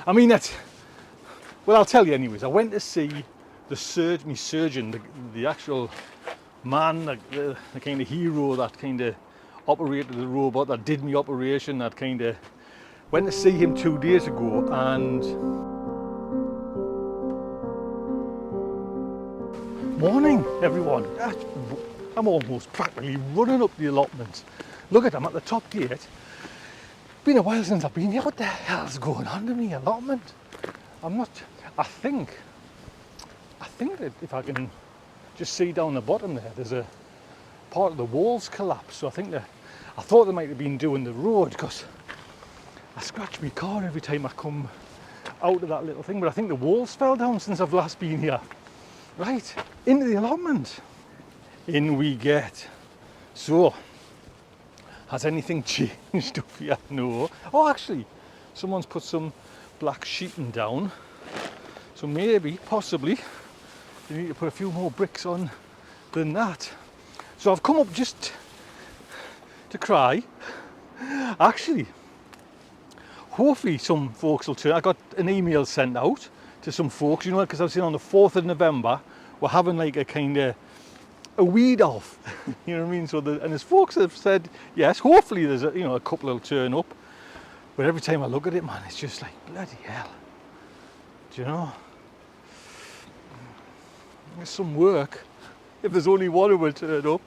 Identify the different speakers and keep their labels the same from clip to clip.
Speaker 1: I mean, that's, well, I'll tell you anyways. I went to see the surgeon, the actual man, the kind of hero that kind of operated the robot, that did me operation, that kind of went to see him 2 days ago. And morning everyone, I'm almost practically running up the allotment. Look at, I'm at the top gate. Been a while since I've been here. What the hell's going on to me, allotment? I think that if I can just see down the bottom there's a part of the walls collapsed. So I thought they might have been doing the road, because I scratch my car every time I come out of that little thing. But I think the walls fell down since I've last been here. Right, into the allotment. In we get. So, has anything changed up here? No. Oh, actually, someone's put some black sheeting down. So maybe, possibly, you need to put a few more bricks on than that. So I've come up just to cry. Actually, hopefully some folks will turn. I got an email sent out to some folks, you know, because I was saying on the 4th of November, we're having like a kind of a weed off, you know what I mean? So and as folks have said, yes, hopefully there's a couple will turn up. But every time I look at it, man, it's just like, bloody hell. Do you know? There's some work if there's only one who will turn up.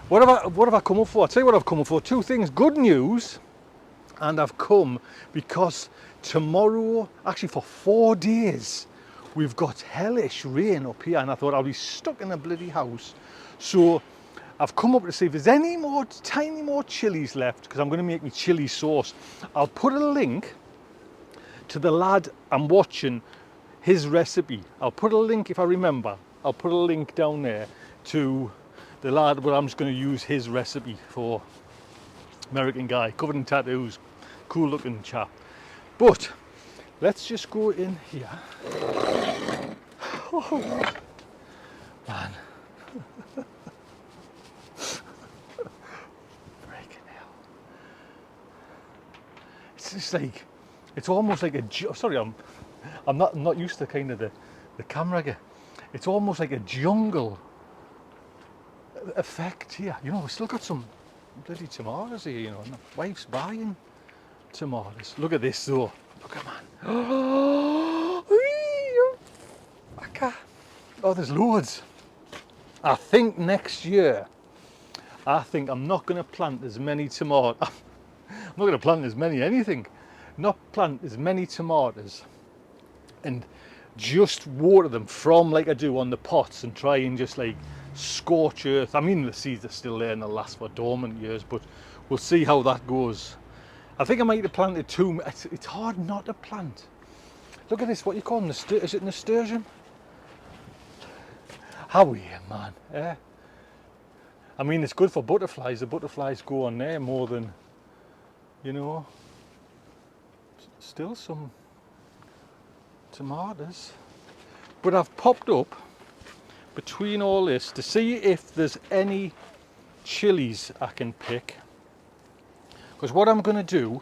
Speaker 1: What have I come up for? I'll tell you what I've come up for. 2 things. Good news, and I've come because tomorrow, actually for 4 days, we've got hellish rain up here, and I thought I'll be stuck in a bloody house. So I've come up to see if there's any more, tiny more chilies left, because I'm going to make me chili sauce. I'll put a link to the lad I'm watching, his recipe. I'll put a link, if I remember, I'll put a link down there to the lad where I'm just going to use his recipe for American guy, covered in tattoos, cool looking chap. But let's just go in here. Oh, man. Freaking hell. It's just like, it's almost like sorry, I'm not used to kind of the camera gear. It's almost like a jungle effect here. You know, we've still got some bloody tomatoes here, you know, and the wife's buying tomatoes. Look at this though. Look at, man. Oh, there's loads. I think next year, I'm not going to plant as many tomatoes. I'm not going to plant as many anything. Not plant as many tomatoes and just water them from like I do on the pots and try and just like scorch earth. I mean, the seeds are still there and they'll last for dormant years, but we'll see how that goes. I think I might have planted two. It's hard not to plant. Look at this, what you call them? Is it nasturtium? How are you, man? Eh? I mean, it's good for butterflies. The butterflies go on there more than, you know. Still some tomatoes. But I've popped up between all this to see if there's any chilies I can pick. Because what I'm going to do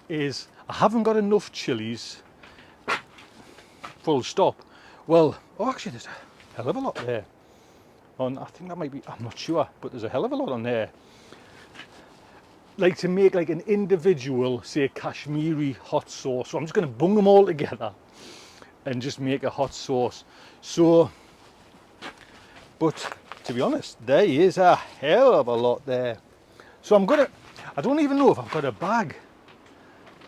Speaker 1: is, I haven't got enough chilies, full stop. Well, oh, actually there's a hell of a lot there. I think that might be, I'm not sure, but there's a hell of a lot on there. Like to make like an individual, say, Kashmiri hot sauce. So I'm just going to bung them all together and just make a hot sauce. So, but to be honest, there is a hell of a lot there. So I don't even know if I've got a bag.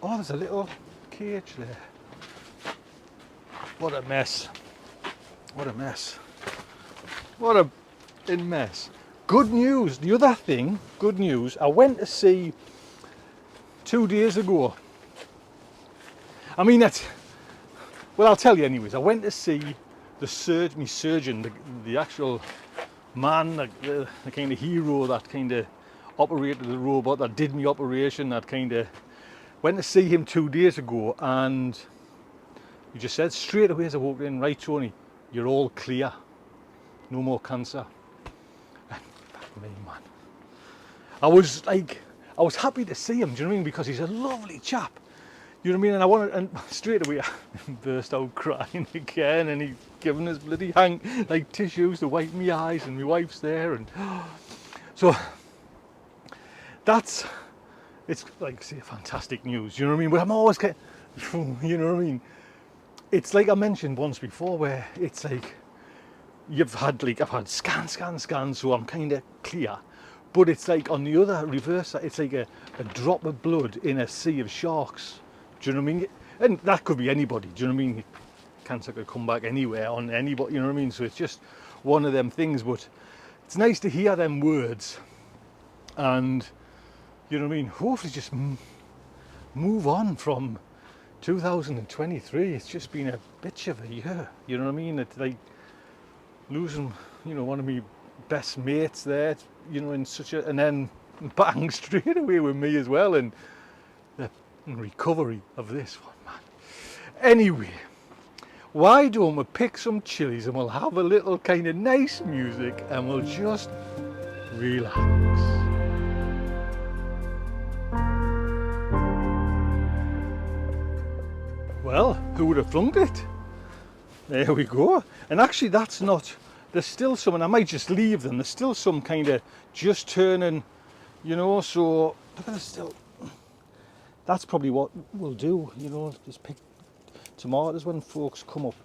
Speaker 1: Oh, there's a little cage there. What a mess. What a mess. What a mess. Good news, the other thing, good news, I went to see 2 days ago. I mean, well, I'll tell you anyways. I went to see my surgeon, the actual man, the kind of hero that kind of operated the robot, that did me operation, that kind of went to see him 2 days ago, and he just said straight away as I walked in, right, Tony, you're all clear, no more cancer. And fuck me, man. I was happy to see him, do you know what I mean? Because he's a lovely chap. You know what I mean? And I wanted, and straight away I burst out crying again, and he giving us bloody like tissues to wipe my eyes, and my wife's there, and so that's, it's like say fantastic news. You know what I mean? But I'm always kind of, you know what I mean? It's like I mentioned once before, where it's like you've had like I've had scans, so I'm kind of clear. But it's like on the other reverse side, it's like a drop of blood in a sea of sharks. Do you know what I mean? And that could be anybody. Do you know what I mean? Cancer could come back anywhere on anybody. You know what I mean? So it's just one of them things. But it's nice to hear them words, and you know what I mean. Hopefully, just move on from 2023. It's just been a bitch of a year. You know what I mean? It's like losing, you know, one of my best mates there. You know, in such a, and then bang straight away with me as well, and the recovery of this one, man. Anyway, why don't we pick some chilies and we'll have a little kind of nice music and we'll just relax. Well, who would have flunked it? There we go. And actually that's not, there's still some, and I might just leave them, there's still some kind of just turning, you know, so look at this still. That's probably what we'll do, you know, just pick tomatoes when folks come up.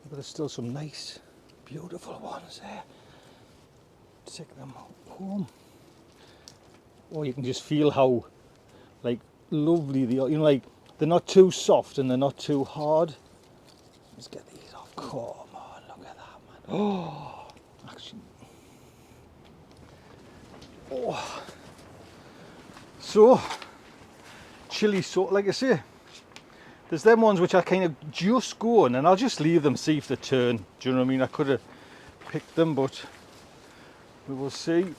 Speaker 1: But there's still some nice, beautiful ones there. Take them home. Or you can just feel how, like, lovely they are. You know, like, they're not too soft and they're not too hard. Let's get these off. Come on, look at that, man. Oh, actually. Oh. So, chili sauce, like I say, there's them ones which are kind of just going, and I'll just leave them, see if they turn. Do you know what I mean? I could have picked them, but we will see.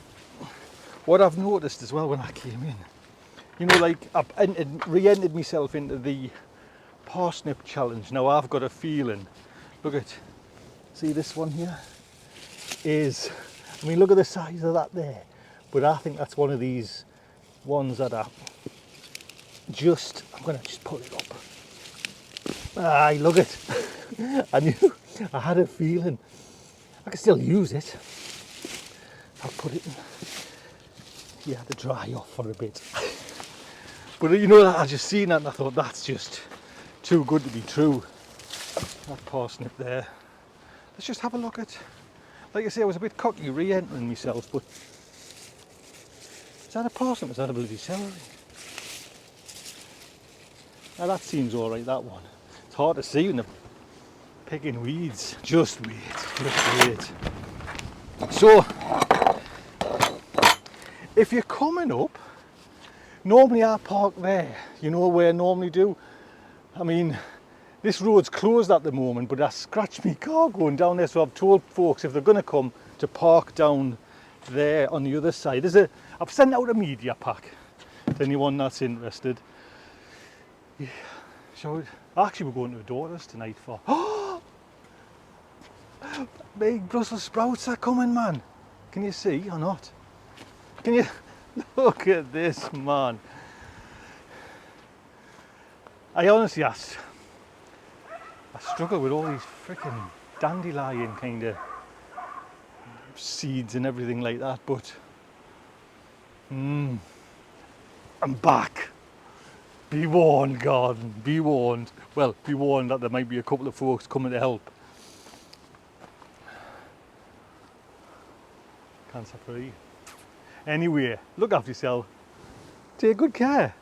Speaker 1: What I've noticed as well when I came in, you know, like I've re-entered myself into the parsnip challenge. Now I've got a feeling, look at, see this one here is, I mean, look at the size of that there, but I think that's one of these ones that are just, I'm going to just pull it up. Aye, look it. I knew, I had a feeling. I can still use it. I'll put it in. You had to dry off for a bit. But you know, I just seen that and I thought that's just too good to be true. That parsnip there. Let's just have a look at, like I say, I was a bit cocky re-entering myself, but is that a parsnip or is that a bloody celery? Now that seems alright, that one. It's hard to see when they're picking weeds. Just wait, just wait. So, if you're coming up, normally I park there, you know where I normally do. I mean, this road's closed at the moment, but I scratched my car going down there, so I've told folks if they're going to come to park down there on the other side. I've sent out a media pack to anyone that's interested. Yeah. So actually we're going to a daughter's tonight for, big Brussels sprouts are coming, man. Can you see or not? Can you look at this, man? I honestly I struggle with all these freaking dandelion kind of seeds and everything like that, but I'm back. Be warned, garden, be warned. Well, be warned that there might be a couple of folks coming to help. Cancer free. Anyway, look after yourself. Take good care.